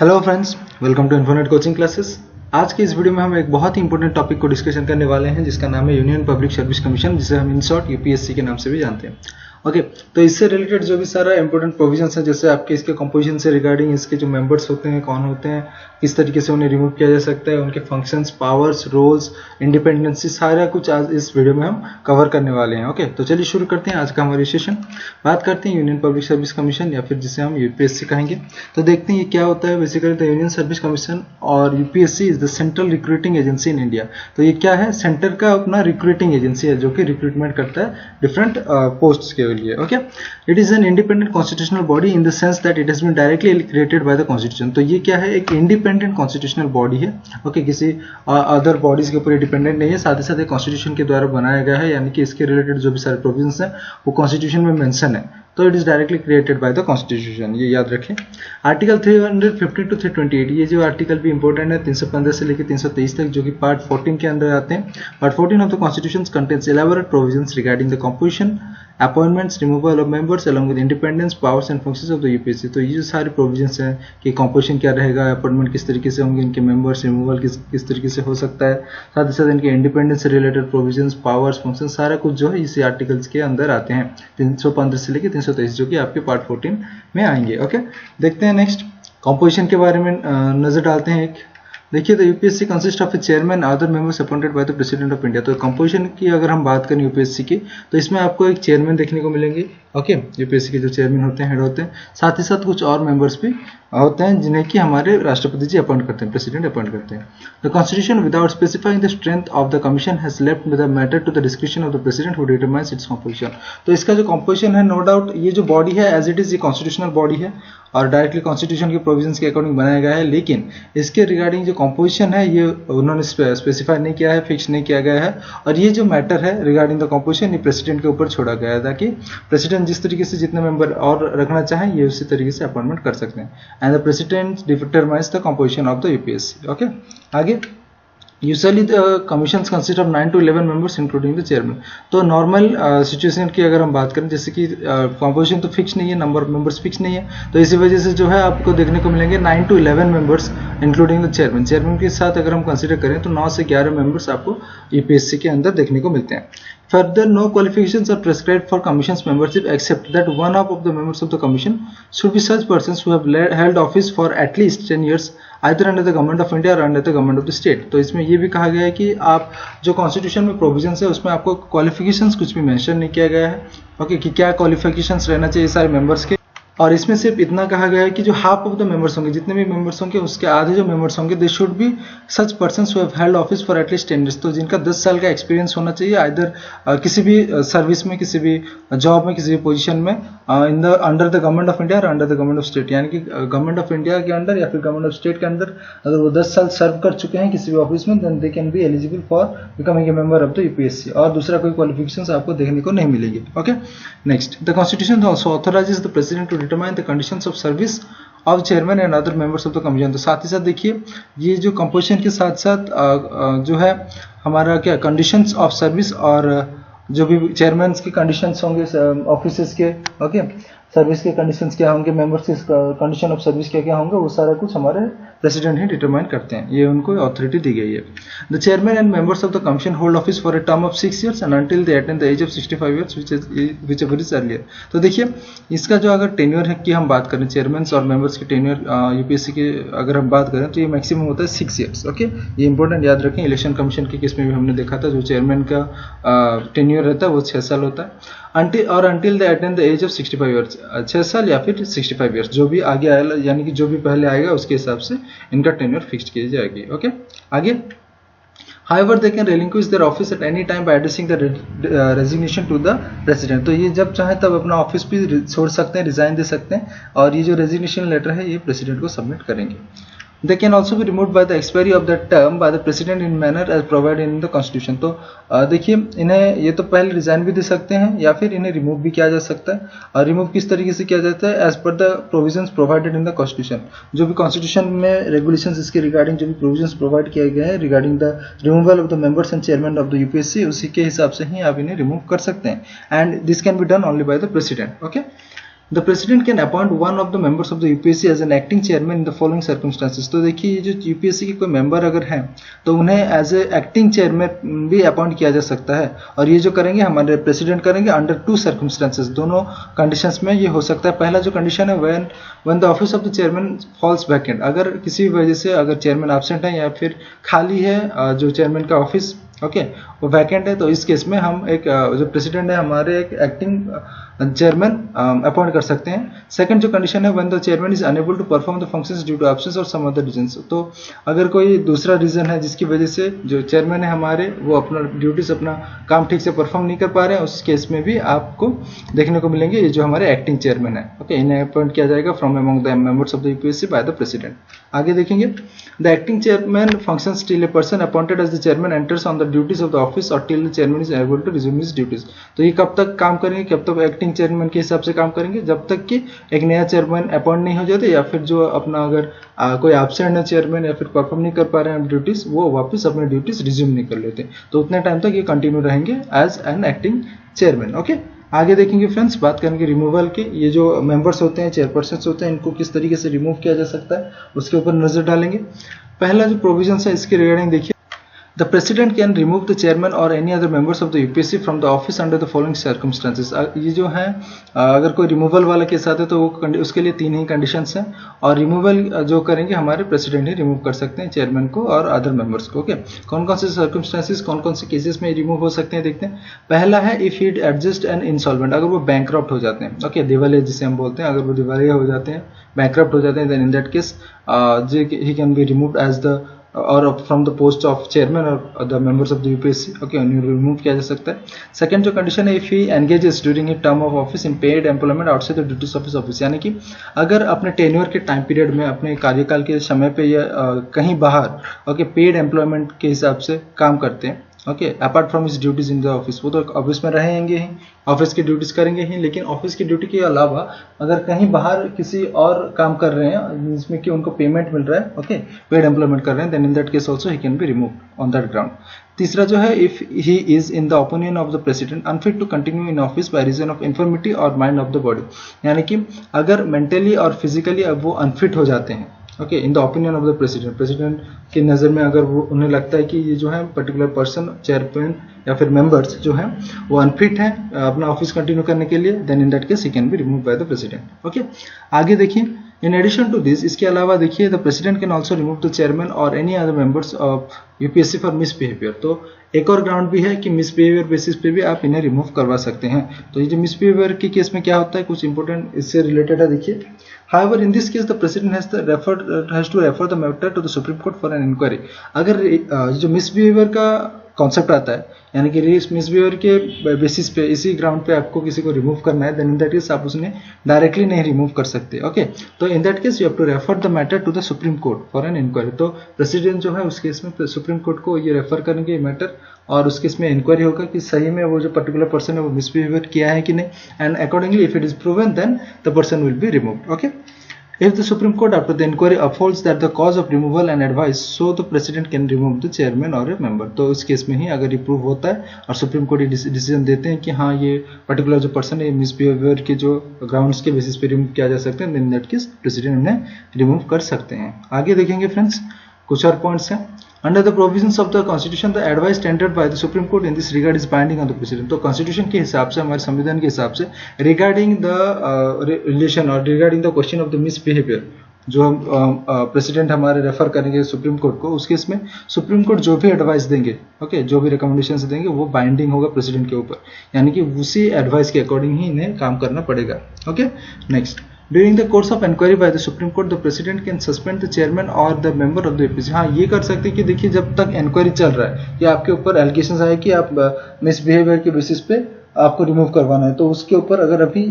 Hello friends, welcome to Infonet coaching classes. आज के इस वीडियो में हम एक बहुत ही इंपॉर्टेंट टॉपिक को डिस्कशन करने वाले हैं जिसका नाम है यूनियन पब्लिक सर्विस कमीशन, जिसे हम इन शॉर्ट यूपीएससी के नाम से भी जानते हैं। ओके, तो इससे रिलेटेड जो भी सारा इंपॉर्टेंट प्रोविजंस है, जैसे आपके इसके कंपोजिशन से रिगार्डिंग इसके जो मेंबर्स होते हैं, कौन होते हैं, किस तरीके से उन्हें रिमूव किया जा सकता है, उनके फंक्शंस, पावर्स, रोल्स, इंडिपेंडेंसी, सारा कुछ आज इस वीडियो में हम कवर करने वाले हैं। ओके, तो चलिए शुरू करते हैं आज का हमारी सेशन। बात करते हैं यूनियन पब्लिक सर्विस कमीशन या फिर जिसे हम यूपीएससी कहेंगे। तो देखते हैं ये क्या होता है। Basically the union service commission और UPSC is the central recruiting agency in India. तो ये क्या है? सेंटर का अपना रिक्रूटिंग एजेंसी है जो कि रिक्रूटमेंट करता है डिफरेंट पोस्ट्स के लिए। Okay, it is an independent constitutional body in the sense that it has been directly created by the constitution. तो ये क्या है? एक इंडिपेंडेंट कॉन्स्टिट्यूशनल बॉडी है। ओके, किसी अदर बॉडीज के ऊपर डिपेंडेंट नहीं है, साथ ही साथ एक कॉन्स्टिट्यूशन के द्वारा बनाया गया है, यानी कि इसके रिलेटेड जो भी सारे प्रोविजंस हैं वो कॉन्स्टिट्यूशन में मेंशन है। तो it is directly created by the constitution, ये याद रखें। आर्टिकल 350 टू 328, ये जो आर्टिकल भी इंपॉर्टेंट है, 315 से लेकर 323 तक, जो कि पार्ट 14 के अंदर आते हैं। Part 14 of the constitution contains elaborate provisions regarding the composition, appointments, removal of members along with independence, powers and functions of the UPSC. तो ये जो सारे प्रोविजंस हैं कि कंपोजिशन क्या रहेगा, अपॉइंटमेंट किस तरीके से होंगे, इनके मेंबर्स, रिमूवल किस तरीके से हो सकता है, साथ ही साथ इनके इंडिपेंडेंस से रिलेटेड प्रोविजंस, पावर्स, फंक्शन, सारा कुछ जो है इसी आर्टिकल्स के अंदर आते हैं। 315 से लेकर 323 जो कि आपके पार्ट 14 में आएंगे। ओके, देखते हैं नेक्स्ट कंपोजिशन के बारे में नजर डालते हैं। एक देखिए, तो UPSC consist of A chairman other members appointed by the president of India. तो कंपोजिशन की अगर हम बात करें यूपीएससी की, तो इसमें आपको एक चेयरमैन देखने को मिलेंगे। ओके, यूपीएससी के जो चेयरमैन होते हैं, हेड होते हैं, साथ ही साथ कुछ और मेंबर्स भी होते हैं जिन्हें कि हमारे राष्ट्रपति जी अपॉइंट करते हैं, प्रेसिडेंट अपॉइंट करते हैं। The constitution without specifying the strength of the commission has left the matter to the description of the president who determines its composition. तो इसका जो कंपोजिशन है, नो डाउट ये जो बॉडी है एज इट इज ये कॉन्स्टिट्यूशनल बॉडी है और डायरेक्टली कॉन्स्टिट्यूशन के प्रोविजंस के अकॉर्डिंग बनाया गया है, लेकिन इसके रिगार्डिंग जो कंपोजिशन है ये उन्होंने स्पेसिफाई नहीं किया है, फिक्स नहीं किया गया है। और ये जो मैटर है रिगार्डिंग द कंपोजिशन, ये प्रेसिडेंट के ऊपर छोड़ा गया है, ताकि प्रेसिडेंट जिस तरीके से जितने मेंबर और रखना चाहें ये उसी तरीके से अपॉइंटमेंट कर सकते हैं। And the president determines the composition of the UPSC. Okay, आगे usually the commissions consist of 9 to 11 members including the chairman. तो नॉर्मल सिचुएशन की अगर हम बात करें, जैसे कि कंपोजिशन तो फिक्स नहीं है, नंबर ऑफ मेंबर्स फिक्स नहीं है, तो इसी वजह से जो है आपको देखने को मिलेंगे 9 to 11 members including the chairman. Chairman के साथ अगर हम कंसीडर करें तो 9 से 11 मेंबर्स आपको यूपीएससी के अंदर देखने को मिलते हैं। Further, no qualifications are prescribed for commission's membership except that one of the members of the commission should be such persons who have held office for at least 10 years either under the government of India or under the government of the state। तो इसमें ये भी कहा गया है कि आप जो कॉन्स्टिट्यूशन में प्रोविजंस है उसमें आपको क्वालिफिकेशंस कुछ भी मेंशन नहीं किया गया है। ओके, कि क्या क्वालिफिकेशंस रहना चाहिए सारे मेंबर्स के, और इसमें सिर्फ इतना कहा गया है कि जो हाफ ऑफ द मेंबर्स होंगे, जितने भी मेंबर्स होंगे उसके आधे जो मेंबर्स होंगे, they should be such persons who have held office for at least 10 years। तो जिनका 10 साल का एक्सपीरियंस होना चाहिए आइदर किसी भी सर्विस में, किसी भी जॉब में, किसी भी पोजीशन में in the under the government of India और under the government of state, यानी कि गवर्नमेंट ऑफ इंडिया के अंडर या फिर गवर्नमेंट ऑफ स्टेट के अंदर अगर वो 10 साल सर्व कर चुके हैं किसी भी ऑफिस में, then they can be eligible for becoming a member of the UPSC. और दूसरा कोई क्वालिफिकेशंस आपको देखने को नहीं मिलेगी। Okay, next, the constitution also authorises the president to determine the conditions of service of chairman and other members of the commission. तो साथ ही साथ देखिए, ये जो कंपोजिशन के साथ साथ जो है हमारा क्या कंडीशंस ऑफ सर्विस और जो भी चेयरमैन की कंडीशंस होंगे ऑफिसेस के, ओके, सर्विस के कंडीशंस क्या होंगे, मेंबर्स के कंडीशन ऑफ सर्विस क्या क्या होंगे, वो सारा कुछ हमारे प्रेसिडेंट ही डिटरमाइन करते हैं, ये उनको अथॉरिटी दी गई है। The chairman and members of the commission hold office for a term of 6 years and until they attain the age of 65 years whichever is earlier. तो देखिए, इसका जो अगर टेन्योर है की हम बात करें, चेयरमैन और मेंबर्स के टेन्योर यूपीएससी के अगर हम बात करें तो ये मैक्सिमम होता है 6 years। ओके, ये इंपॉर्टेंट याद रखें। इलेक्शन कमीशन के केस में भी हमने देखा था, जो चेयरमैन का टेन्योर रहता है वो 6 साल होता है, until they attain the age of 65 years, 6 साल या फिर 65 years, जो भी आगे आएगा, यानी कि जो भी पहले आएगा उसके हिसाब से इनका टेन्योर फिक्स की जाएगी। ओके, आगे, However, they can relinquish their office at any time by addressing the resignation to the president। तो ये जब चाहे तब अपना ऑफिस भी छोड़ सकते हैं, रिजाइन दे सकते हैं, और ये जो रेजिग्नेशन लेटर है ये प्रेसिडेंट को सबमिट करेंगे। They can also be removed by the expiry of that term by the president in manner as provided in the constitution। तो देखिए, इन्हें ये तो पहले रिजाइन भी दे सकते हैं या फिर इन्हें रिमूव भी किया जा सकता है। और रिमूव किस तरीके से किया जाता है? एज पर the provisions provided in the constitution. जो भी कॉन्स्टिट्यूशन में रेगुलेशंस इसके रिगार्डिंग जो भी प्रोविजंस प्रोवाइड किए गए हैं regarding the removal of the members and chairman of the UPSC, उसी के हिसाब से ही आप इन्हें रिमूव कर सकते हैं। And this can be done only by the president. Okay, the president can appoint one of the members of the UPSC as an acting chairman in the following circumstances. तो देखिए ये जो यूपीएससी के कोई member अगर हैं तो उन्हें एज ए एक्टिंग चेयरमैन भी अपॉइंट किया जा सकता है, और ये जो करेंगे हमारे प्रेसिडेंट करेंगे अंडर 2 सर्कमस्टांसेस। दोनों कंडीशंस में ये हो सकता है। पहला जो कंडीशन है when the office of the chairman falls vacant, अगर किसी वजह से अगर चेयरमैन एब्सेंट है या फिर खाली है जो चेयरमैन का ऑफिस वो वैकेंट है, तो इस केस में हम एक जो प्रेसिडेंट है हमारे एक एक्टिंग चेयरमैन अपॉइंट कर सकते हैं। सेकंड जो कंडीशन है when the chairman is unable to perform the functions due to absence और सम अदर रीजंस। तो अगर कोई दूसरा रीजन है जिसकी वजह से जो चेयरमैन है हमारे वो अपना ड्यूटीज अपना काम ठीक से परफॉर्म नहीं कर पा रहे हैं, उस केस में भी आपको देखने को मिलेंगे ये जो हमारे एक्टिंग चेयरमैन है। इन्हें अपॉइंट किया जाएगा from among the members of the UPSC by the president. आगे देखेंगे the acting chairman functions till a person appointed as the chairman enters on the duties of the office और till the chairman is able to resume his duties. तो ये कब तक काम करेंगे, कब तक एक्टिंग चेयरमैन के हिसाब से काम करेंगे, जब तक कि एक नया चेयरमैन अपॉइंट नहीं हो जाते या फिर जो अपना अगर कोई एब्सेंट है चेयरमैन या फिर परफॉर्म नहीं कर पा रहे हैं ड्यूटीज, वो वापस अपने ड्यूटीज रिज्यूम नहीं कर लेते, तो उतने टाइम तक ये कंटिन्यू रहेंगे एज एन एक्टिंग चेयरमैन। आगे देखेंगे फ्रेंड्स, बात करेंगे रिमूवल के। ये जो मेंबर्स होते हैं चेयरपर्सन होते हैं इनको किस तरीके से रिमूव किया जा सकता है उसके ऊपर नजर डालेंगे। पहला जो प्रोविजन है इसके रिगार्डिंग देखिए, the president can remove the chairman और any other members of the UPSC from the office under the following circumstances. ये जो है अगर कोई रिमूवल वाला केस आता है तो वो उसके लिए 3 ही कंडीशंस हैं, और रिमूवल जो करेंगे हमारे प्रेसिडेंट ही रिमूव कर सकते हैं चेयरमैन को और अदर मेंबर्स को। कौन कौन से सर्कमस्टांसेस, कौन कौन से केसेस में रिमूव हो सकते हैं देखते हैं। पहला है if he adjust an insolvent, अगर वो बैंकक्रप्ट हो जाते हैं, दिवालिया जिसे हम बोलते हैं, अगर वो दिवालिया हो जाते हैं, बैंकक्रप्ट हो जाते हैं, then in that case he can be removed as the और from the post of chairman और the members of the UPSC. उन्हें रिमूव किया जा सकता है। सेकंड जो कंडीशन है if he engages during a term of office in paid employment outside the duties of office, यानी कि अगर अपने टेन्योर के टाइम पीरियड में अपने कार्यकाल के समय पे या कहीं बाहर पेड एम्प्लॉयमेंट के हिसाब से काम करते हैं, apart from his duties in the office, वो तो ऑफिस में रहेंगे ही, ऑफिस की ड्यूटीज करेंगे ही, लेकिन ऑफिस की ड्यूटी के अलावा अगर कहीं बाहर किसी और काम कर रहे हैं जिसमें कि उनको पेमेंट मिल रहा है, पेड एम्प्लॉयमेंट कर रहे हैं, then in that case also he can be remove on that ground. तीसरा जो है if he is in the opinion of the president unfit to continue in office by reason of infirmity और mind of the body, यानी कि अगर mentally और physically अब वो अनफिट हो जाते हैं, इन the opinion of the president, president की नज़र में अगर वो उन्हें लगता है कि ये जो है पर्टिकुलर पर्सन चेयरमैन या फिर मेंबर्स जो हैं वो अनफिट हैं अपना ऑफिस कंटिन्यू करने के लिए, then in that case he can be remove by the president. आगे देखिए, इन एडिशन टू दिस, इसके अलावा देखिए the president can also remove the chairman और any other members of UPSC for misbehaviour. तो एक और ग्राउंड भी है कि मिसबिहेवियर बेसिस पे भी आप इन्हें रिमूव करवा सकते हैं। तो ये जो मिसबिहेवियर के केस में क्या होता है, कुछ इंपॉर्टेंट इससे रिलेटेड है, देखिए। However, in this case, the president has to refer the matter to the Supreme Court for an inquiry. अगर जो मिसबिहेवियर का कॉन्सेप्ट आता है, यानी कि मिसबिहेवियर के बेसिस पे इसी ग्राउंड पे आपको किसी को रिमूव करना है, देन इन दैट केस आप उसने डायरेक्टली नहीं रिमूव कर सकते। तो in that case you have to refer the matter to the Supreme Court for an inquiry. तो प्रेसिडेंट जो है उस केस में सुप्रीम कोर्ट को ये रेफर करेंगे मैटर, और उस केस में इंक्वायरी होगा कि सही में वो जो पर्टिकुलर पर्सन है वो मिसबिहेवियर किया है कि नहीं, and accordingly if it is proven then the person will be removed. If the Supreme Court after the inquiry upholds that the cause of removal and advice, so the President can remove the chairman or a member। तो इस case में ही अगर ये prove होता है और supreme court decision देते हैं कि हाँ ये पर्टिकुलर जो पर्सन है मिसबिहेवियर के जो ग्राउंड्स के बेसिस पे रिमूव किया जा सकता है, इन दैट केस प्रेसिडेंट उन्हें रिमूव कर सकते हैं। आगे देखेंगे फ्रेंड्स, कुछ और पॉइंट्स हैं। Under the provisions of the Constitution, the advice tendered by the Supreme Court in this regard is binding on the President। तो Constitution के हिसाब से, हमारे संविधान के हिसाब से, regarding the relation और regarding the question of the misbehavior, जो हम प्रेसिडेंट हमारे रेफर करेंगे सुप्रीम कोर्ट को, उस केस में सुप्रीम कोर्ट जो भी एडवाइस देंगे, जो भी रिकमेंडेशन देंगे, वो बाइंडिंग होगा प्रेसिडेंट के ऊपर, यानी कि उसी एडवाइस के अकॉर्डिंग ही इन्हें काम करना पड़ेगा। Next, During the course of inquiry by the Supreme Court, the President can suspend the chairman or the member of the UPSC। हाँ, ये कर सकते हैं कि देखिए जब तक इंक्वायरी चल रहा है या आपके ऊपर एलिगेशंस आए कि आप मिसबिहेवियर के बेसिस पे आपको रिमूव करवाना है, तो उसके ऊपर अगर अभी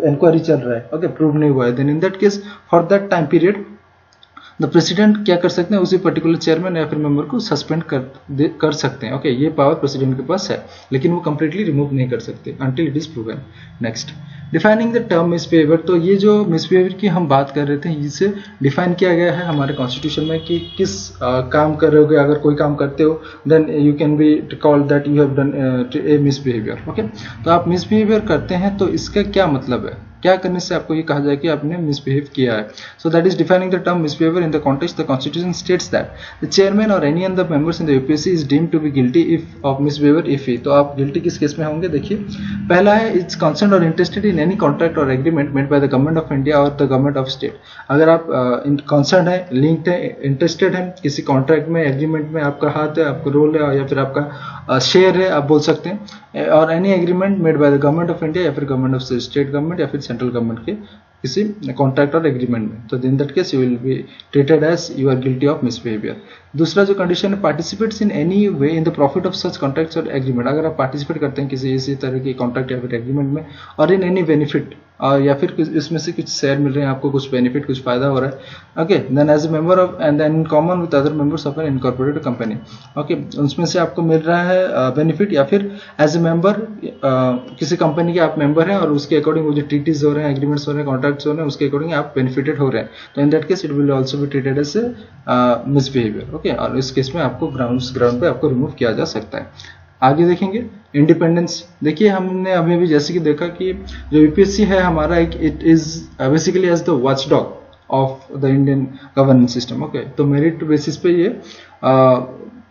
इंक्वायरी चल रहा है, प्रूव नहीं हुआ है, then in that case for that time period the president क्या कर सकते हैं, उसी पर्टिकुलर चेयरमैन या फिर मेंबर को सस्पेंड कर सकते हैं। ये पावर प्रेसिडेंट के पास है, लेकिन वो कंप्लीटली रिमूव नहीं कर सकते until it is proven. Next, defining the term misbehaviour. तो ये जो मिसबिहेवियर की हम बात कर रहे थे, इसे डिफाइन किया गया है हमारे कॉन्स्टिट्यूशन में कि किस काम कर रहे हो, अगर कोई काम करते हो then you can be called that you have done a misbehaviour. तो आप मिसबिहेवियर करते हैं तो इसका क्या मतलब है, क्या करने से आपको ये कहा जाए कि आपने मिसबिहेव किया है। So that is defining the term misbehaviour in the context the constitution states that the chairman और any other members in the UPSC is deemed to be guilty if of misbehaviour if he. तो आप guilty किस case में होंगे, देखिए पहला है it's concern और इंटरेस्टेड इन एनी कॉन्ट्रैक्ट और agreement made by the government of India और द गवर्नमेंट ऑफ स्टेट। अगर आप कंसर्न है, लिंक्ड है, इंटरेस्टेड है किसी कॉन्ट्रैक्ट में, एग्रीमेंट में, आपका हाथ है, आपका रोल है या फिर आपका शेयर है आप बोल सकते हैं, और any agreement made by the government of India या फिर गवर्नमेंट ऑफ स्टेट गवर्नमेंट या फिर सेंट्रल गवर्नमेंट के किसी कॉन्ट्रैक्ट और एग्रीमेंट में, तो in that case you will be treated as you are guilty of misbehaviour. दूसरा जो कंडीशन है, participates in any way in the profit of such contracts और एग्रीमेंट। अगर आप पार्टिसिपेट करते हैं किसी इसी तरह के कॉन्ट्रैक्ट या फिर एग्रीमेंट में और इन एनी बेनिफिट या फिर इसमें से कुछ शेयर मिल रहे हैं आपको, कुछ बेनिफिट, कुछ फायदा हो रहा है, okay, then as a member of and then in common with other members of an incorporated company, okay, उसमें से आपको मिल रहा है बेनिफिट या फिर एज ए मेंबर किसी कंपनी के आप मेंबर हैं और उसके अकॉर्डिंग वो जो ट्रीटीज हो रहे हैं, एग्रीमेंट्स हो रहे हैं, कॉन्ट्रैक्ट्स हो रहे हैं, उसके अकॉर्डिंग आप बेनिफिटेड हो रहे हैं, तो in that case it will also be treated as a misbehaviour, okay, और इस केस में आपको ग्राउंड पे आपको रिमूव किया जा सकता है। आगे देखेंगे इंडिपेंडेंस। देखिए हमने अभी भी जैसे कि देखा कि जो यूपीएससी है हमारा एक it is basically as the watchdog of the Indian governance system, okay, तो मेरिट बेसिस पे ये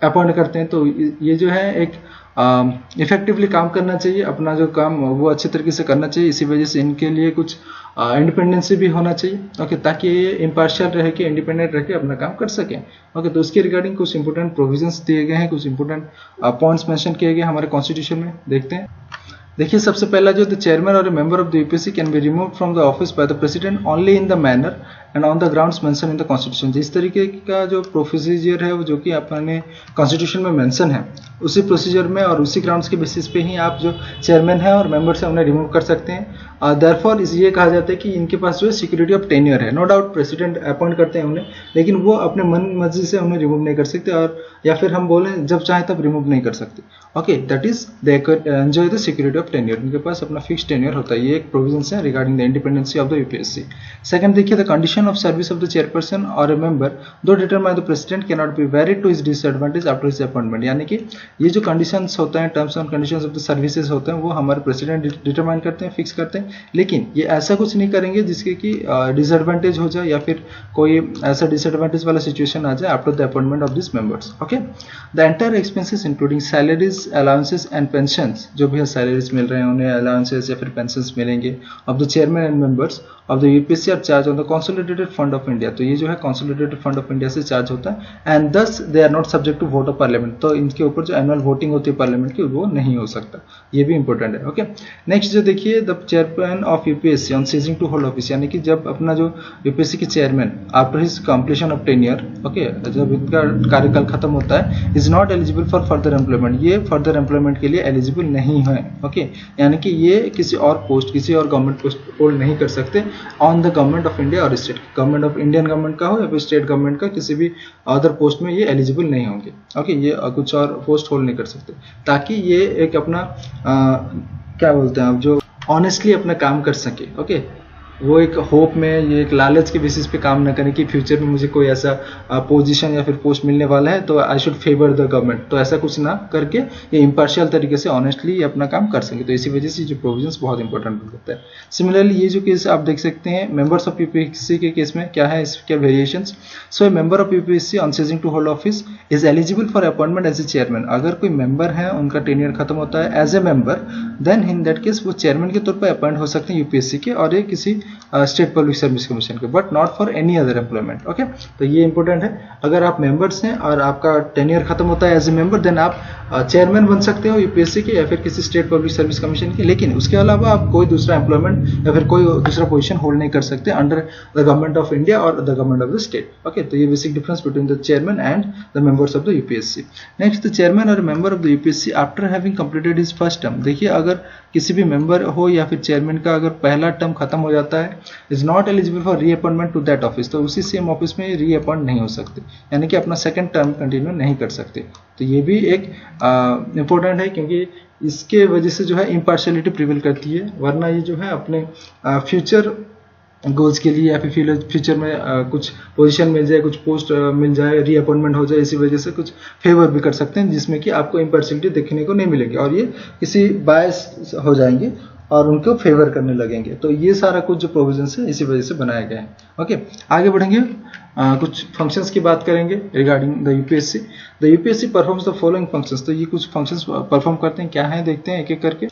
अपॉइंट करते हैं, तो ये जो है एक इफेक्टिवली काम करना चाहिए, अपना जो काम वो अच्छे तरीके से करना चाहिए, इसी वजह से इनके लिए कुछ इंडिपेंडेंसी भी होना चाहिए, ओके, ताकि ये इम्पार्शियल रह के इंडिपेंडेंट रह के अपना काम कर सकें, ओके। तो उसके रिगार्डिंग कुछ इंपोर्टेंट प्रोविजंस दिए गए हैं, कुछ इंपोर्टेंट पॉइंट्स मेंशन किए गए हमारे कॉन्स्टिट्यूशन में, देखते हैं। देखिए सबसे पहला जो द चेयरमैन और a member of the UPSC can be removed from the office by the president only in the manner and on the grounds mention in the constitution. जिस तरीके का जो प्रोसीजर है वो जो कि अपने कॉन्स्टिट्यूशन में मेंशन है, उसी प्रोसीजर में और उसी ग्राउंड्स के बेसिस पे ही आप जो चेयरमैन है और मेंबर्स है उन्हें रिमूव कर सकते हैं। देयरफॉर ये कहा जाता है कि इनके पास जो है सिक्योरिटी ऑफ टेन्योर है। नो डाउट प्रेसिडेंट अपॉइंट करते हैं उन्हें, लेकिन वो अपने मन मर्जी से उन्हें रिमूव नहीं कर सकते, और या फिर हम बोलें जब चाहे तब रिमूव नहीं कर सकते, okay, that is they enjoy the security of tenure. इनके पास अपना फिक्स टेन्योर होता है। ये एक प्रोविजन है regarding the independency of the UPSC. Second देखिए the condition of service of the chairperson और a member do determine by the president can not be varied to his disadvantage after his appointment. यानी कि ये जो conditions होते हैं, terms and conditions of the services होते हैं, वो हमारे प्रेसिडेंट डिटरमाइन करते हैं, फिक्स करते हैं, लेकिन ये ऐसा कुछ नहीं करेंगे जिसके कि डिसएडवांटेज हो जाए या फिर कोई ऐसा डिसएडवांटेज वाला सिचुएशन आ जाए after the appointment of this members, okay. The entire expenses including salaries, allowances and pensions, जो भी सैलरीज मिल रहे हैं उन्हें अलाउंसेस या फिर पेंशंस मिलेंगे, of the chairman and members of the UPSC are charge on the consolidated fund of India. तो ये जो है कंसोलिडेटेड फंड ऑफ इंडिया से चार्ज होता है, and thus they are not subject to vote of parliament. तो इनके ऊपर जो एनुअल वोटिंग होती है पार्लियामेंट की वो नहीं हो सकता, ये भी इंपॉर्टेंट है, ओके। नेक्स्ट जो देखिए the chairman of UPSC on ceasing to hold office, यानी कि जब अपना जो यूपीएससी के chairman after his completion of 10 year, okay, जब इनका कार्यकाल खत्म होता है, is not eligible for further employment, ये फर्दर एम्प्लॉयमेंट के लिए एलिजिबल नहीं है, ओके, यानी कि ये किसी और पोस्ट, किसी और गवर्नमेंट पोस्ट होल्ड नहीं कर सकते on the government of India और state, government of Indian government का हो या फिर स्टेट गवर्नमेंट का, किसी भी अदर पोस्ट में ये एलिजिबल नहीं होंगे, ओके, ये कुछ और पोस्ट होल्ड नहीं कर सकते, ताकि ये एक अपना क्या बोलते हैं आप, जो ऑनेस्टली अपना काम कर सके, ओके। वो एक होप में, ये एक लालच के बेसिस पे काम ना करें कि फ्यूचर में मुझे कोई ऐसा पोजीशन या फिर पोस्ट मिलने वाला है तो I should favour the government, तो ऐसा कुछ ना करके ये इम्पार्शियल तरीके से ऑनेस्टली अपना काम कर सके। तो इसी वजह से जो प्रोविजंस बहुत इंपॉर्टेंट होता है। सिमिलरली ये जो केस आप देख सकते हैं मेंबर्स ऑफ यूपीएससी के केस में क्या है, इसके variations. So a member of UPSC on ceasing to hold office is eligible for appointment as a chairman. अगर कोई मेंबर है, उनका टेन्योर खत्म होता है as a member, then in that case वो चेयरमैन के तौर पर अपॉइंट हो सकते हैं यूपीएससी के, और ये किसी स्टेट पब्लिक सर्विस कमीशन के, but not for any other employment, okay. तो ये इंपॉर्टेंट है। अगर आप मेंबर्स हैं और आपका टेन्योर खत्म होता है एज ए मेंबर, देन आप चेयरमैन बन सकते हो यूपीएससी के या फिर किसी स्टेट पब्लिक सर्विस कमीशन के, लेकिन उसके अलावा आप कोई दूसरा एम्प्लॉयमेंट या फिर कोई दूसरा पोजीशन होल्ड नहीं कर सकते under the government of India और the government of the state, okay. तो ये basic difference between the chairman and the members of the UPSC. Next the chairman और member of the UPSC after having completed his first term. देखिए अगर किसी भी member हो या फिर चेयरमैन का अगर पहला टर्म खत्म हो जाता है, is not eligible for reappointment to that office, तो उसी सेम ऑफिस में रीअपॉइंट नहीं हो सकते, यानी कि अपना सेकंड टर्म कंटिन्यू नहीं कर सकते। तो ये भी एक इंपॉर्टेंट है, क्योंकि इसके वजह से जो है इम्पार्शियलिटी प्रिवेल करती है, वरना ये जो है अपने फ्यूचर गोल्स के लिए या फिर फ्यूचर में कुछ पोजीशन मिल जाए, कुछ पोस्ट मिल जाए, रीअपॉइंटमेंट हो जाए, इसी वजह से कुछ फेवर भी कर सकते हैं जिसमें कि आपको इम्पार्शियलिटी देखने को नहीं मिलेगी और ये किसी बायस हो जाएंगे और उनको फेवर करने लगेंगे। तो ये सारा कुछ जो प्रोविजन है इसी वजह से बनाया गया है। ओके, आगे बढ़ेंगे, कुछ फंक्शंस की बात करेंगे regarding the UPSC. The UPSC performs the following functions. तो ये कुछ फंक्शंस परफॉर्म करते हैं, क्या है देखते हैं एक एक करके।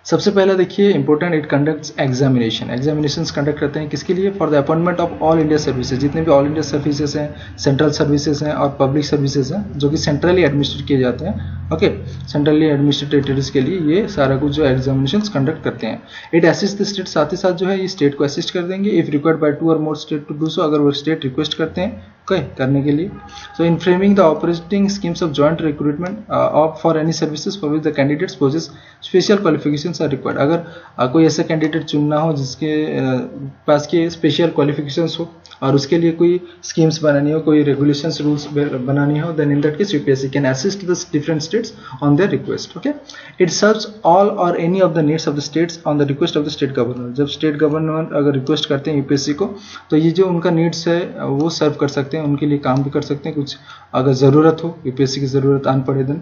सबसे पहला देखिए important, it conducts examination. Examinations conduct करते हैं किसके लिए? For the appointment of all India services, जितने भी ऑल इंडिया सर्विसेज हैं, सेंट्रल सर्विसेज हैं और पब्लिक सर्विसेज हैं जो कि सेंट्रली एडमिनिस्ट्रेट किए जाते हैं। ओके, सेंट्रली एडमिनिस्ट्रेटेड के लिए ये सारा कुछ जो एग्जामिनेशंस कंडक्ट करते हैं। इट असिस्ट द स्टेट, साथ ही साथ जो है ये स्टेट को असिस्ट कर देंगे इफ रिक्वायर्ड बाय 2 और more state to do so, अगर वो स्टेट रिक्वेस्ट करते हैं करने के लिए। So in framing the operating schemes of joint recruitment of for any services for which the candidates possess special qualifications are required. अगर कोई ऐसा कैंडिडेट चुनना हो जिसके पास के स्पेशल क्वालिफिकेशंस हो और उसके लिए कोई स्कीम्स बनानी हो, कोई रेगुलेशंस रूल्स बनानी हो, then in that case UPSC can assist the different states on their request. Okay, it serves all और any of the needs of the states on the request of the state governor. जब state governor अगर request करते हैं UPSC को, तो ये जो उनका नीड्स है वो सर्व कर सकते हैं, उनके लिए काम भी कर सकते हैं। कुछ अगर ज़रूरत हो, यूपीएससी की ज़रूरत आन पड़े then,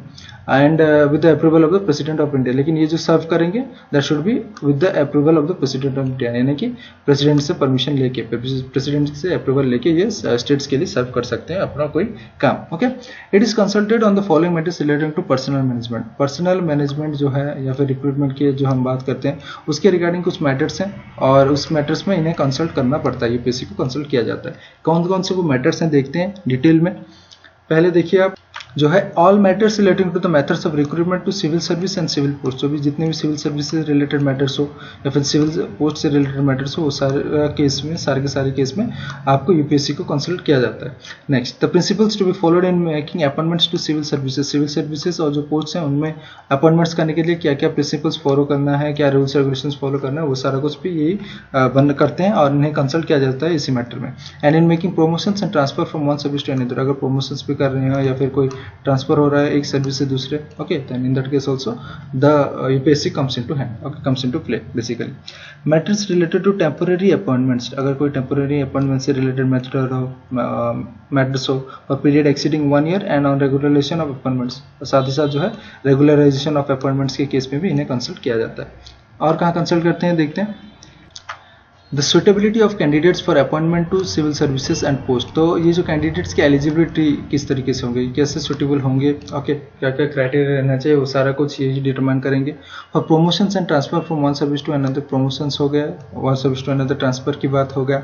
and with the approval of the president of India. लेकिन ये जो सर्व करेंगे that should be with the approval of the president of India, यानी कि प्रेसिडेंट से परमिशन लेके, प्रेसिडेंट से अप्रूवल लेके ये स्टेट्स के लिए सर्व कर सकते हैं अपना कोई काम। Okay, it is consulted on the following matters relating to personal management. Personal management जो है या फिर रिक्रूटमेंट की जो हम बात करते हैं उसके रिगार्डिंग कुछ मैटर्स हैं और उस मैटर्स में इन्हें कंसल्ट करना पड़ता है, यूपीएससी को कंसल्ट किया जाता है। कौन कौन से वो मैटर्स हैं देखते हैं डिटेल में। पहले देखिए आप जो है all matters relating to the methods of recruitment to civil service and civil post. जो भी जितने भी सिविल सर्विस से रिलेटेड मैटर्स हो या फिर सिविल पोस्ट से रिलेटेड मैटर्स हो, वो सारे केस में, सारे के सारे केस में आपको यूपीएससी को कंसल्ट किया जाता है। Next, the principles to be followed in making appointments to civil services. Civil services और जो पोस्ट हैं उनमें अपॉइंटमेंट्स करने के लिए क्या क्या प्रिंसिपल्स फॉलो करना है, क्या रूल्स रेगुलेशंस फॉलो करना है, वो सारा कुछ भी यही बंद करते हैं और इन्हें कंसल्ट किया जाता है इसी मैटर में। And in making promotions and transfer from one service to another. अगर प्रोमोशंस भी कर रहे हैं या फिर कोई ट्रांसफर हो रहा है एक सर्विस से दूसरे, okay, then in that case also the UPSC comes into hand, okay, comes into play basically. Matters related to temporary appointments. अगर कोई टेम्पोररी अपॉइंटमेंट से रिलेटेड मैटर्स हो और period exceeding 1 year and on regularisation of appointments, साथ ही साथ जो है रेगुलराइजेशन ऑफ अपॉइंटमेंट्स के केस में भी इन्हें कंसल्ट किया जाता है। और कहाँ कंसल्ट करते हैं देखते हैं। The suitability of candidates for appointment to civil services and post. तो ये जो कैंडिडेट्स की एलिजिबिलिटी किस तरीके से होंगे, कैसे सुटेबल होंगे, ओके, क्या क्या क्राइटेरिया रहना चाहिए, वो सारा कुछ यही डिटरमाइन करेंगे। और promotions and transfer from one service to another, promotions हो गया, one service to another transfer की बात हो गया।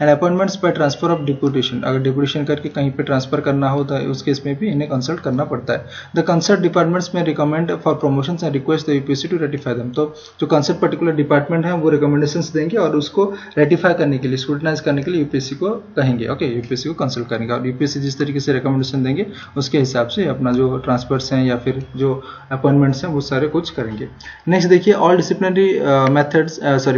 And appointments by transfer of deputation, अगर डिप्यूटेशन करके कहीं पे ट्रांसफर करना हो तो उस केस में भी इन्हें कंसल्ट करना पड़ता है। द कंसर्ट डिपार्टमेंट्स में recommend for promotions and request the UPSC to ratify them. तो जो कंसर्ट पर्टिकुलर डिपार्टमेंट है वो रिकमेंडेशंस देंगे और उसको रेटिफाई करने के लिए, स्क्रूटनाइज करने के लिए यूपीएससी को कहेंगे, ओके, यूपीएससी को कंसल्ट करेंगे और यूपीएससी जिस तरीके से रिकमेंडेशन देंगे उसके हिसाब से अपना जो ट्रांसफर्स हैं या फिर जो अपॉइंटमेंट्स हैं वो सारे कुछ करेंगे। नेक्स्ट देखिए, all disciplinary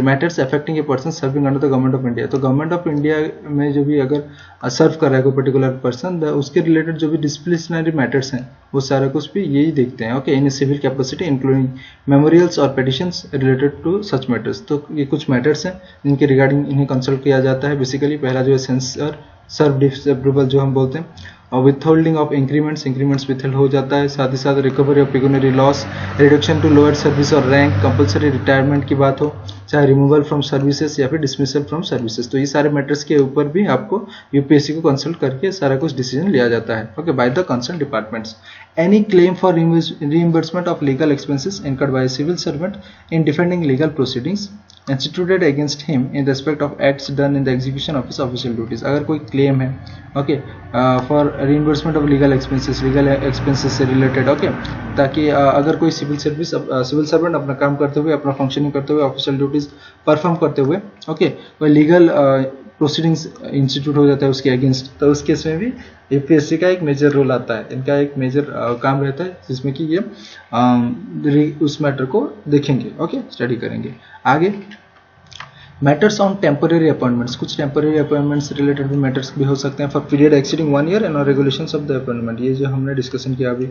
matters affecting a person serving under the government of India. तो गवर्नमेंट ऑफ इंडिया में जो भी अगर सर्व कर रहा है कोई पर्टिकुलर पर्सन, उसके रिलेटेड जो भी डिसिप्लिनरी मैटर्स हैं वो सारा कुछ भी यही देखते हैं, okay, in civil capacity including memorials और petitions related to such matters. तो ये कुछ मैटर्स हैं जिनके रिगार्डिंग इन्हें कंसल्ट किया जाता है। बेसिकली पहला जो है सेंसर सर्व डिसअप्रूवल जो हम बोलते हैं, और विथहोल्डिंग ऑफ इंक्रीमेंट्स विथहोल्ड हो जाता है। साथ ही साथ recovery of pecuniary loss, reduction to lower service और रैंक, कंपलसरी रिटायरमेंट की बात हो, चाहे रिमूवल फ्रॉम सर्विसेज या फिर डिसमिसल फ्रॉम सर्विसेज। तो ये सारे मैटर्स के ऊपर भी आपको यूपीएससी को कंसल्ट करके सारा कुछ डिसीजन लिया जाता है, okay, by the concern departments. Any claim for reimbursement of legal expenses incurred by a civil servant in defending legal proceedings instituted against him in respect of acts done in the execution of his official duties। अगर कोई claim है, okay, for reimbursement of legal expenses से related, okay, ताकि अगर कोई civil servant अपना काम करते हुए, अपना फंक्शनिंग करते हुए, ऑफिशियल ड्यूटीज परफॉर्म करते हुए, ओके, कोई लीगल प्रोसीडिंग्स इंस्टीट्यूट हो जाता है उसके अगेंस्ट, तो उस केस में भी यूपीएससी का एक मेजर रोल आता है। इनका एक मेजर काम रहता है जिसमें कि ये उस मैटर को देखेंगे, ओके, स्टडी करेंगे। आगे मैटर्स ऑन टेम्पररी अपॉइंटमेंट्स, कुछ टेम्पररी अपॉइंटमेंट्स रिलेटेड भी मैटर्स भी हो सकते हैं for period exceeding 1 year and regulations of the appointment, ये जो हमने डिस्कशन किया अभी।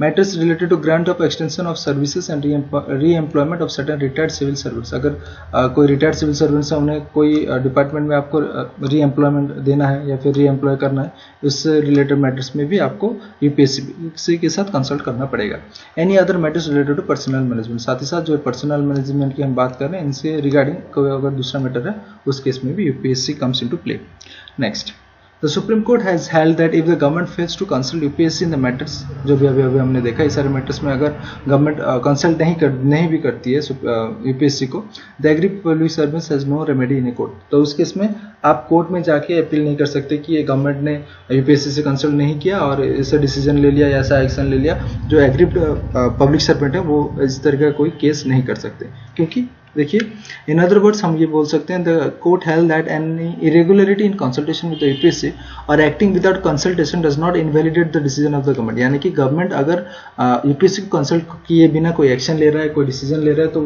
Matters related to grant of extension of services and re employment of certain retired civil service, अगर कोई रिटायर्ड सिविल सर्विस है उन्हें कोई डिपार्टमेंट में आपको री एम्प्लॉयमेंट देना है या फिर री एम्प्लॉय करना है, उससे रिलेटेड मैटर्स में भी आपको यूपीएससी के साथ कंसल्ट करना पड़ेगा। Any other matters related to personal management, साथ ही साथ जो पर्सनल मैनेजमेंट की हम बात कर रहे हैं इनसे रिगार्डिंग कोई अगर दूसरा मैटर है उस केस में भी UPSC comes into play. Next, the Supreme Court has held that if the government fails to consult UPSC in the matters, जो भी अभी हमने देखा इस सारे मैटर्स में अगर गवर्नमेंट कंसल्ट नहीं भी करती है यूपीएससी को, the aggrieved public service has no remedy in a court, तो उस केस में आप कोर्ट में जाके अपील नहीं कर सकते कि ये गवर्नमेंट ने यूपीएससी से कंसल्ट नहीं किया और ऐसा डिसीजन ले लिया या ऐसा एक्शन ले लिया। जो एग्रीड पब्लिक सर्वेंट है वो इस तरह का कोई केस नहीं कर सकते, क्योंकि देखिए इन अदर वर्ड्स हम ये बोल सकते हैं the court held that any irregularity in consultation with the UPSC और acting without consultation does not invalidate the decision of the government, यानी कि गवर्नमेंट अगर यूपीएससी को कंसल्ट किए बिना कोई एक्शन ले रहा है, कोई डिसीजन ले रहा है, तो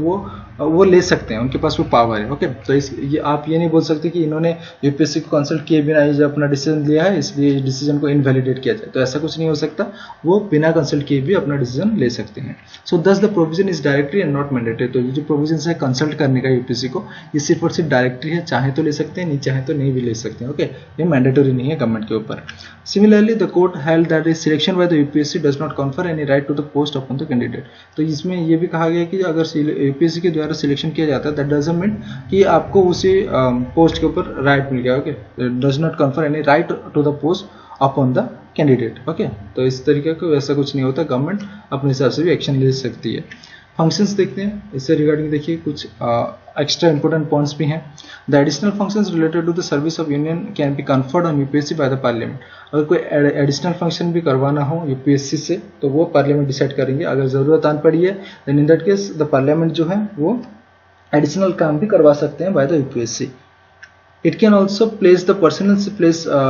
वो ले सकते हैं, उनके पास वो पावर है। ओके, तो आप ये नहीं बोल सकते कि इन्होंने यूपीएससी को कंसल्ट किए बिना ये जो अपना डिसीजन लिया है इसलिए इस डिसीजन को इनवैलिडेट किया जाए, तो ऐसा कुछ नहीं हो सकता, वो बिना कंसल्ट किए भी अपना डिसीजन ले सकते हैं। सो दस the provision is directory and not mandatory, तो ये जो प्रोविजन है कंसल्ट करने का यूपीएससी को, ये सिर्फ और सिर्फ डायरेक्टरी है, चाहे तो ले सकते हैं, नहीं चाहे तो नहीं भी ले सकते हैं। ओके, ये मैंडेटरी नहीं है गवर्नमेंट के ऊपर। Similarly the court held that is selection by the UPSC does not confer any right to the post upon the candidate, तो इसमें ये भी कहा गया कि अगर यूपीएससी के द्वारा सिलेक्शन किया जाता है दैट डजंट मीन कि आपको उसी पोस्ट के ऊपर राइट मिल गया। Okay, does not confer any right to the post upon the candidate. Okay, तो इस तरीके का वैसा कुछ नहीं होता, गवर्नमेंट अपने हिसाब से भी एक्शन ले सकती है। फंक्शंस देखते हैं, इससे रिगार्डिंग देखिए कुछ एक्स्ट्रा इंपॉर्टेंट पॉइंट्स भी हैं। The additional functions related to the service of union can be conferred on UPSC by the parliament, अगर कोई एडिशनल फंक्शन भी करवाना हो यूपीएससी से तो वो पार्लियामेंट डिसाइड करेंगे, अगर जरूरत आन पड़ी है then in that case the parliament जो है वो एडिशनल काम भी करवा सकते हैं by the UPSC. It can also place the personal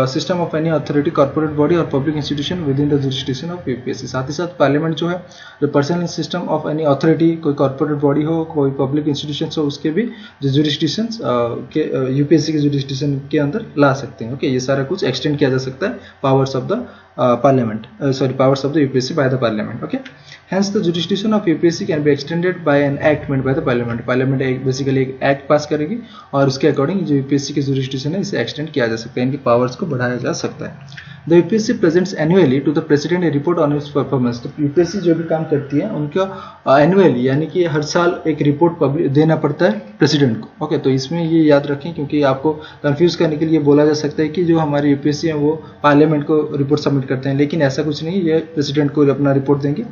system of any authority, corporate body or public institution within the jurisdiction of UPSC। साथ ही साथ पार्लियामेंट जो है जो personal system of any authority, कोई कॉर्पोरेट बॉडी हो, कोई public institution हो, उसके भी जो जुरिस्डिक्शन के यूपीएससी के जुरिस्डिक्शन के अंदर ला सकते हैं। ओके, ये सारा कुछ एक्सटेंड किया जा सकता है powers of the parliament, powers of the UPSC by the parliament। Okay, hence the jurisdiction of UPSC can be extended by an act made by the parliament। Parliament basically एक act पास करेगी और उसके according जो UPSC की jurisdiction है इसे extend किया जा सकता है, इनकी पावर्स को बढ़ाया जा सकता है। The UPSC presents annually to the president a report on its performance, तो यूपीएससी जो भी काम करती है उनका एनुअली यानी कि हर साल एक रिपोर्ट पब्लिश देना पड़ता है प्रेसिडेंट को। ओके, तो इसमें ये याद रखें क्योंकि आपको कंफ्यूज करने के लिए बोला जा सकता है कि जो हमारे यूपीएससी है वो पार्लियामेंट को रिपोर्ट सबमिट करते हैं, लेकिन ऐसा कुछ नहीं, ये प्रेसिडेंट को अपना रिपोर्ट देंगे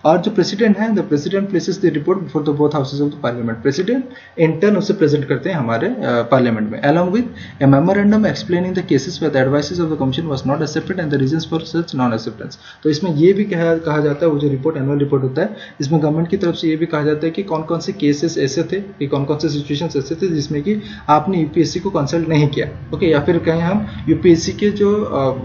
और जो प्रेसिडेंट है the president places the report before the both houses of the parliament, president in turn उसे प्रेजेंट करते हैं हमारे पार्लियामेंट में along with a memorandum explaining the cases where the advices of the commission was not accepted and the reasons for such non acceptance। तो इसमें ये भी कहा जाता है, वो जो रिपोर्ट एनुअल रिपोर्ट होता है इसमें गवर्नमेंट की तरफ से ये भी कहा जाता है कि कौन कौन से केसेस ऐसे थे, कि कौन कौन से सिचुएशंस ऐसे थे जिसमें कि आपने यूपीएससी को कंसल्ट नहीं किया। ओके, या फिर कहें हम यूपीएससी के जो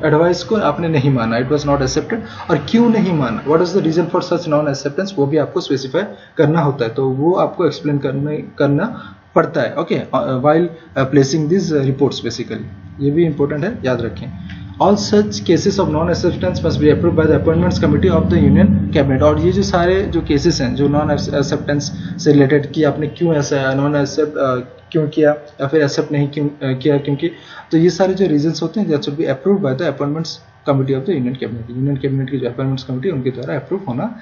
एडवाइस को आपने नहीं माना, इट वाज नॉट एक्सेप्टेड, और क्यों नहीं माना, what is the reason for such non acceptance, वो भी आपको स्पेसिफाई करना होता है, तो वो आपको एक्सप्लेन करना पड़ता है। Okay, while placing this reports basically, ये भी इंपॉर्टेंट है, याद रखें। All such cases of non acceptance must be approved by the appointments committee of the union cabinet, और ये जो सारे जो केसेस हैं जो नॉन एक्सेप्टेंस से रिलेटेड कि आपने क्यों ऐसा नॉन एक्सेप्ट क्यों किया या फिर एक्सेप्ट नहीं क्यों किया, क्योंकि तो ये सारे जो रीजंस होते हैं that should be approved by the appointments committee of the union cabinet, union cabinet की जो अपॉइंटमेंट्स कमिटी उनके द्वारा अप्रूव होना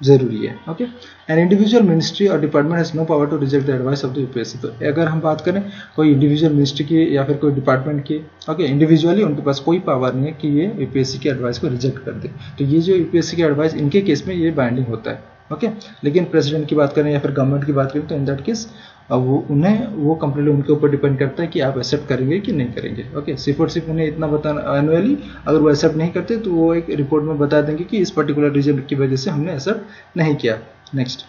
जरूरी है। ओके, एन इंडिविजुअल मिनिस्ट्री और department has no power to reject the advice of the UPSC, तो अगर हम बात करें कोई इंडिविजुअल मिनिस्ट्री की या फिर कोई डिपार्टमेंट की, ओके, इंडिविजुअली उनके पास कोई पावर नहीं है कि ये यूपीएससी की एडवाइस को रिजेक्ट कर दे, तो ये जो यूपीएससी की एडवाइस इनके केस में ये बाइंडिंग होता है। ओके, लेकिन प्रेसिडेंट की बात करें या फिर गवर्नमेंट की बात करें तो इन दैट केस वो कंप्लीटली उनके ऊपर डिपेंड करता है कि आप एक्सेप्ट करेंगे कि नहीं करेंगे। ओके, सिर्फ और सिर्फ उन्हें इतना बताना एनुअली, अगर वो एक्सेप्ट नहीं करते तो वो एक रिपोर्ट में बता देंगे कि इस पर्टिकुलर रीजन की वजह से हमने एक्सेप्ट नहीं किया। नेक्स्ट,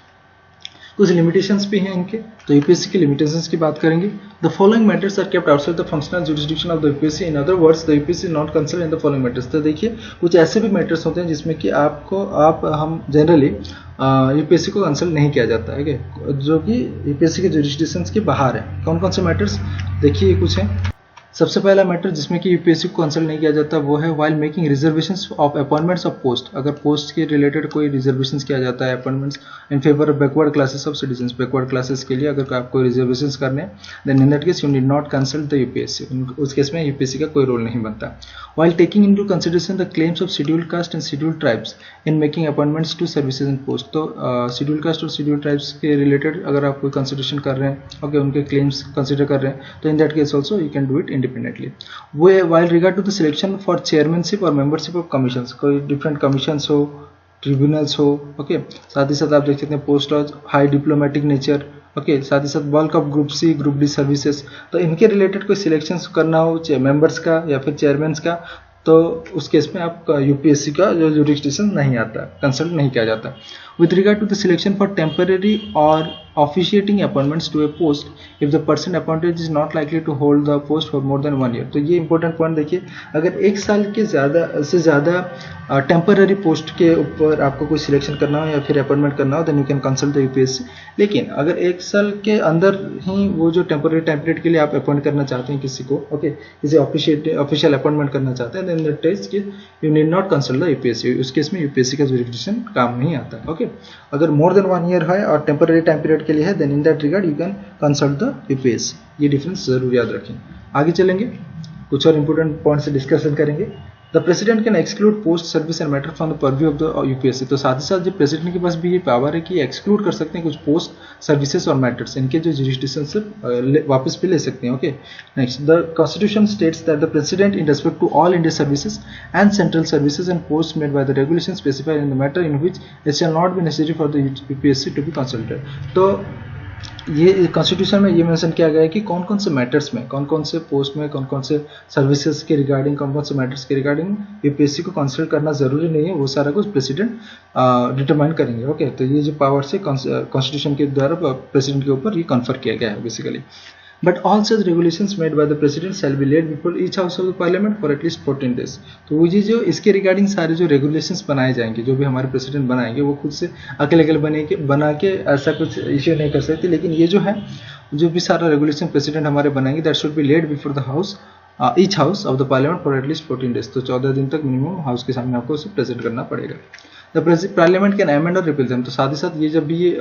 कुछ लिमिटेशंस भी हैं इनके, तो यूपीएससी की लिमिटेशंस की बात करेंगे। The following matters are kept outside the functional jurisdiction of the UPSC, in other words the UPSC not concern in the following matters. तो देखिए कुछ ऐसे भी मैटर्स होते हैं जिसमें कि हम जनरली यूपीएससी को कंसल्ट नहीं किया जाता है, जो कि यूपीएससी के जुरिसडिक्शंस के बाहर है। कौन कौन से मैटर्स देखिए कुछ है। सबसे पहला मैटर जिसमें कि यूपीएससी को कंसल्ट नहीं किया जाता वो है while making reservations of appointments of post. अगर पोस्ट के रिलेटेड कोई रिजर्वेशंस किया जाता है, appointments in favour of backward classes of citizens, backward classes के लिए अगर आपको रिजर्वेशंस करने हैं, then in that case you need not consult the UPSC. उस केस में यूपीएससी का कोई रोल नहीं बनता। While taking into consideration the claims of scheduled caste and scheduled tribes in making appointments to services and post. तो scheduled caste और scheduled tribes के related अगर आप कोई कंसिडरेशन कर रहे हैं, ओके, उनके क्लेम्स कंसिडर कर रहे हैं, तो in that case also you can do it independently. वो while regard to the selection for chairmanship और membership of commissions, कोई different commissions हो, tribunals हो, ओके, साथ ही साथ आप देख सकते हैं post of high diplomatic nature, okay, साथ ही साथ bulk of group C group D services, तो इनके रिलेटेड कोई सिलेक्शन करना हो मेंबर्स का या फिर चेयरमैन का, तो उस केस में आपका यूपीएससी का जो जुरिसडिक्शन नहीं आता, कंसल्ट नहीं किया जाता। With regard to the selection for temporary or officiating appointments to a post, if the person appointed is not likely to hold the post for more than 1 year, तो ये important point देखिए, अगर 1 साल के ज़्यादा टेम्पररी पोस्ट के ऊपर आपको कोई सिलेक्शन करना हो या फिर अपॉइंटमेंट करना हो, then you can consult the UPSC. लेकिन अगर 1 साल के अंदर ही वो जो टेम्पररी टेम्पलेट के लिए आप अपॉइंट करना चाहते हैं किसी को, ओके, किसी ऑफिशियल अपॉइंटमेंट करना चाहते हैं, then that case you need not consult the UPSC. उस केस में यूपीएससी का जुरिसडिक्शन काम नहीं आता, ओके। अगर मोर देन 1 ईयर है और टेम्पररी टाइम पीरियड के लिए है, then in that regard you can consult the UPSC. ये डिफरेंस जरूर याद रखें। आगे चलेंगे, कुछ और इंपॉर्टेंट पॉइंट से डिस्कशन करेंगे। The president can exclude post service and matter from the purview of the UPSC. तो साथ ही साथ जो प्रेसिडेंट के पास भी ये पावर है कि एक्सक्लूड कर सकते हैं कुछ पोस्ट सर्विसेज और मैटर्स, इनके जो जुरिसडिक्शन से वापस भी ले सकते हैं, okay. Next, the constitution states that the president in respect to all India services and central services and post made by the regulation specified in the matter in which it shall not be necessary for the UPSC to be consulted. तो ये constitution में ये mention किया गया है कि कौन कौन से मैटर्स में, कौन कौन से पोस्ट में, कौन कौन से सर्विसेज के रिगार्डिंग, कौन कौन से मैटर्स के रिगार्डिंग यूपीएससी को कंसल्ट करना जरूरी नहीं है, वो सारा कुछ प्रेसिडेंट डिटरमाइन करेंगे, ओके। तो ये जो पावर से कॉन्स्टिट्यूशन के द्वारा प्रेसिडेंट के ऊपर ये कन्फर किया गया है basically. But all such regulations made by the president shall be laid before each house of the parliament for at least 14 days. तो ये जो इसके रिगार्डिंग सारे जो रेगुलेशंस बनाए जाएंगे, जो भी हमारे प्रेसिडेंट बनाएंगे, वो खुद से अकेले बना के ऐसा कुछ इश्यू नहीं कर सकते, लेकिन ये जो है, जो भी सारा रेगुलेशन प्रेसिडेंट हमारे बनाएंगे, that should B laid before the house each house of the parliament for at least 14 days. तो 14 दिन तक मिनिमम हाउस के सामने आपको उसे प्रेजेंट करना पड़ेगा। द पार्लियामेंट कैन अमेंड और रिपील देम। तो साथ ही साथ ये जब भी ये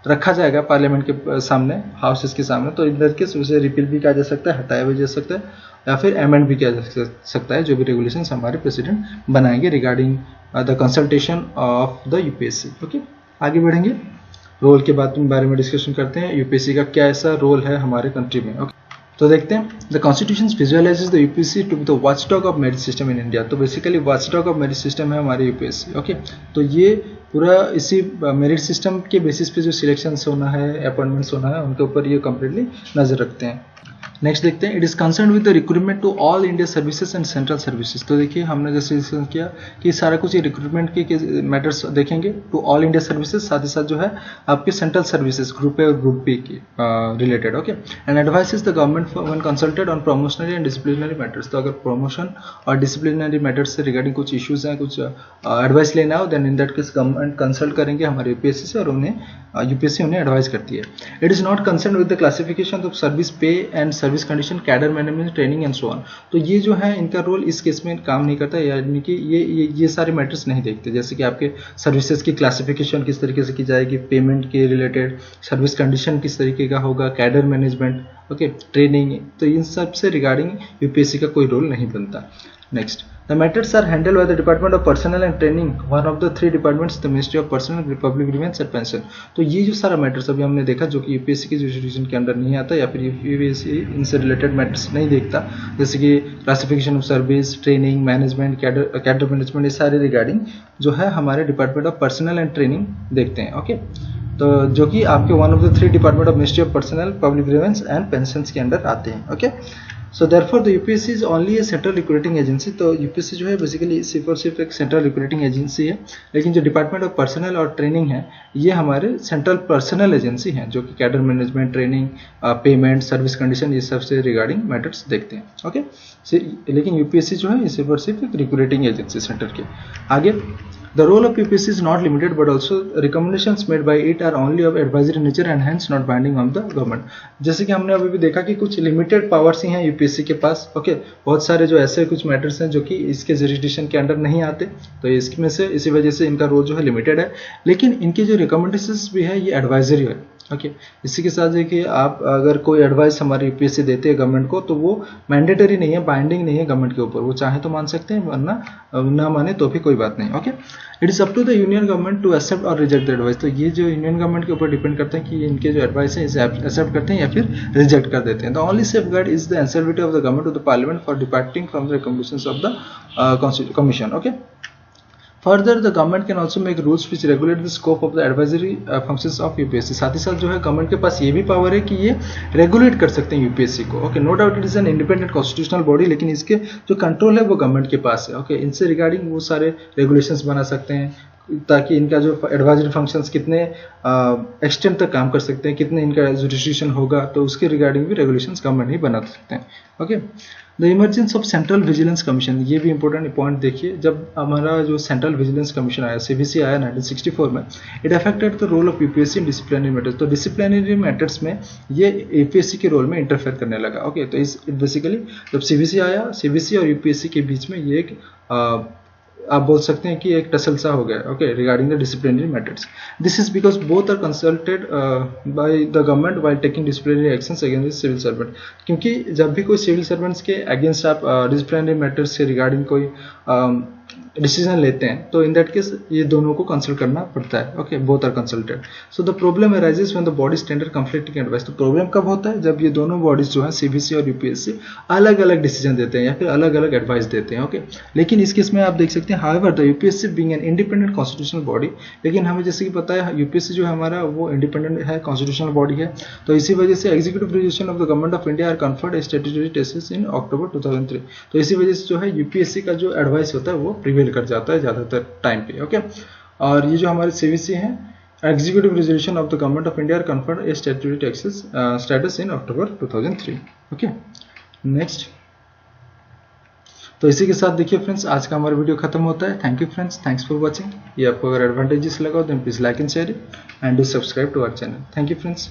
रखा जाएगा पार्लियामेंट के सामने, हाउसेस के सामने, तो इन केस उसे रिपील भी किया जा सकता है, हटाया भी जा सकता है, या फिर अमेंड भी किया जा सकता है, जो भी रेगुलेशन हमारे प्रेसिडेंट बनाएंगे regarding the consultation of the UPSC, okay. आगे बढ़ेंगे, रोल के बारे में डिस्कशन करते हैं, यूपीएससी का क्या ऐसा रोल है हमारे कंट्री में, ओके। तो देखते हैं, the constitution visualises the UPSC to be the watchdog of merit system in India. तो basically watchdog of merit system है हमारे यूपीएससी, ओके। तो ये पूरा इसी मेरिट सिस्टम के बेसिस पे जो सिलेक्शंस होना है, अपॉइंटमेंट्स होना है, उनके ऊपर ये कंप्लीटली नजर रखते हैं। नेक्स्ट देखते हैं, it is concern with the recruitment to all India services and central services. तो देखिए हमने जैसे डिस्कस किया कि सारा कुछ ये रिक्रूटमेंट के मैटर्स देखेंगे टू ऑल इंडिया सर्विसेज, साथ ही साथ जो है आपके सेंट्रल सर्विसेज ग्रुप ए और ग्रुप बी की related, okay. And advises the government when consulted on promotionary and disciplinary matters. तो अगर प्रमोशन और डिसिप्लिनरी मैटर्स से रिगार्डिंग कुछ इश्यूज हैं, कुछ एडवाइस लेना हो, then in that case government consult करेंगे हमारे यूपीएससी से, और उन्हें यूपीएससी उन्हें एडवाइस करती है। It is not concern with the classification of service pay and service condition, cadre management, training and so on. तो ये जो है इनका रोल इस केस में काम नहीं करता, यानी कि ये सारे मैटर्स नहीं देखते, जैसे कि आपके सर्विसेज की क्लासिफिकेशन किस तरीके से की जाएगी, पेमेंट के रिलेटेड, सर्विस कंडीशन किस तरीके का होगा, कैडर मैनेजमेंट, ओके, ट्रेनिंग, तो इन सब से रिगार्डिंग यूपीएससी का कोई रोल नहीं बनता। Next, the matters are handled by the department of personal and training, one of the 3 departments, the ministry of personal, public grievance and pension. तो ये जो सारा मैटर्स अभी हमने देखा जो कि यूपीएससी की जुरिसडिक्शन के अंडर नहीं आता, या फिर यूपीएससी इनसे रिलेटेड मैटर्स नहीं देखता, जैसे कि classification of service, training, management, cadre management, ये सारे रिगार्डिंग जो है हमारे department of personal and training देखते हैं, ओके। तो जो कि आपके one of the 3 department of ministry of personal, public grievance and pension के अंडर आते हैं, okay. So therefore the UPSC is only A central recruiting agency. तो यूपीएससी जो है बेसिकली सिर्फ और सिर्फ एक सेंट्रल रिक्रूटिंग एजेंसी है, लेकिन जो डिपार्टमेंट ऑफ पर्सनल और ट्रेनिंग है ये हमारे सेंट्रल पर्सनल एजेंसी हैं, जो कि cadre management, training, payment, service condition, ये सब से रिगार्डिंग मैटर्स देखते हैं। ओके, लेकिन यूपीएससी जो है ये सिर्फ और सिर्फ एक रिक्रूटिंग एजेंसी सेंटर के। आगे, the role of UPSC is not limited, but also recommendations made by it are only of advisory nature and hence not binding on the government। जैसे कि हमने अभी भी देखा कि कुछ लिमिटेड पावर्स ही हैं यूपीएससी के पास। ओके, बहुत सारे जो ऐसे कुछ मैटर्स हैं जो कि इसके जुरिडिक्शन के अंडर नहीं आते, तो इसमें से इसी वजह से इनका रोल जो है लिमिटेड है, लेकिन इनकी जो रिकमेंडेशंस भी है ये एडवाइजरी है। ओके, इसी के साथ देखिए, आप अगर कोई एडवाइस हमारे यूपीएससी देते हैं गवर्नमेंट को, तो वो मैंडेटरी नहीं है, बाइंडिंग नहीं है गवर्नमेंट के ऊपर, वो चाहे तो मान सकते हैं वरना ना माने तो भी कोई बात नहीं। Okay, it is up to the union government to accept और रिजेक्ट द एडवाइस। तो ये जो यूनियन गवर्नमेंट के ऊपर डिपेंड करते हैं कि इनके जो एडवाइस है इसे एक्सेप्ट करते हैं या फिर रिजेक्ट कर देते हैं। The only safeguard is the answerability of the government to the parliament for departing from the recommendations of the commission. Okay, Further, the government can also make rules which regulate the scope of the advisory functions of UPSC। साथ ही साथ जो है government के पास ये भी power है कि ये रेगुलेट कर सकते हैं यूपीएससी को। Okay, no doubt it is an independent constitutional body, लेकिन इसके जो कंट्रोल है वो गवर्नमेंट के पास है। ओके, इनसे रिगार्डिंग वो सारे रेगुलेशंस बना सकते हैं ताकि इनका जो एडवाइजरी फंक्शंस कितने एक्सटेंट तक काम कर सकते हैं, कितने इनका जुरिडिक्शन होगा, तो उसके रिगार्डिंग भी रेगुलेशंस गवर्नमेंट ही बना सकते हैं। Okay, the emergence of central vigilance commission, ये भी इंपॉर्टेंट पॉइंट देखिए। जब हमारा जो सेंट्रल विजिलेंस कमीशन आया, सीवीसी आया 1964 में, it affected the role of UPSC in disciplinary matters. तो डिसिप्लिनरी मैटर्स में ये यूपीएससी के रोल में इंटरफेयर करने लगा। ओके, तो इस बेसिकली जब सीवीसी आया, सीवीसी और यूपीएससी के बीच में ये एक आप बोल सकते हैं कि एक टसल सा हो गया। Okay, regarding the disciplinary matters, this is because both are consulted by the government while taking disciplinary actions against civil servant. क्योंकि जब भी कोई सिविल सर्वेंट्स के अगेंस्ट आप डिसिप्लिनरी मैटर्स से रिगार्डिंग कोई डिसीजन लेते हैं, तो इन दैट केस ये दोनों को कंसल्ट करना पड़ता है। Okay, both are consulted. So the problem arises when the bodies tender conflicting advice. तो प्रॉब्लम कब होता है? जब ये दोनों बॉडीज जो है सीबीसी और यूपीएससी अलग अलग डिसीजन देते हैं या फिर अलग अलग एडवाइस देते हैं। ओके, लेकिन इस केस में आप देख सकते हैं, however the UPSC being an independent constitutional body, लेकिन हमें जैसे कि पता है यूपीएससी जो है हमारा वो इंडिपेंडेंट है, कॉन्स्टिट्यूशनल बॉडी है, तो इसी वजह से executive resolution of the government of India are conferred a statutory status in October 2003। तो इसी वजह से जो है यूपीएससी का जो एडवाइस होता है वो प्रिवेल कर जाता है ज्यादातर टाइम पे। ओके, और ये जो हमारे सीवीसी है, executive resolution of the government of India conferred a statutory status in October 2003। Okay, next. तो इसी के साथ देखिए फ्रेंड्स, आज का हमारा वीडियो खत्म होता है। Thank you friends, thanks for watching. ये आपको अगर एडवांटेजेस लगा हो तो please like and share and do subscribe to our channel. Thank you friends.